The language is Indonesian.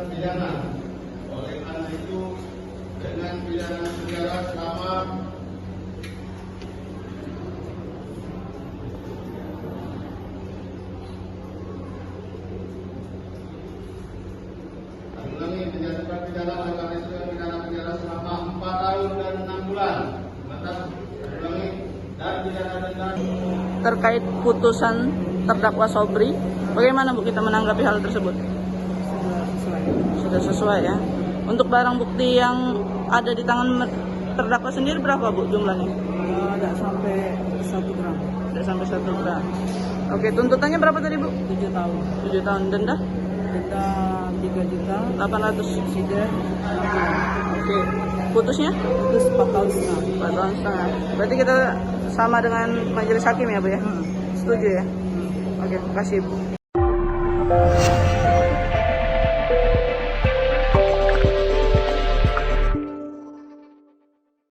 pidana. Oleh karena itu, dengan pidana penjara selama menjatuhkan pidana oleh karena itu pidana penjara selama 4 tahun dan 6 bulan. Dan pidana denda. Terkait putusan terdakwa Sobri, bagaimana Bu kita menanggapi hal tersebut? Sudah sesuai ya. Untuk barang bukti yang ada di tangan terdakwa sendiri berapa Bu jumlahnya? Tidak sampai 1 gram. Tidak sampai 1 gram. Oke, tuntutannya berapa tadi Bu? 7 tahun. 7 tahun. Denda? Denda 3.800.000. 800. Sidang 6 bulan. Oke. Putusnya? Putus 4 tahun setengah. 4 tahun setengah. Berarti kita sama dengan majelis hakim ya Bu ya? Setuju ya? Oke, terima kasih Bu.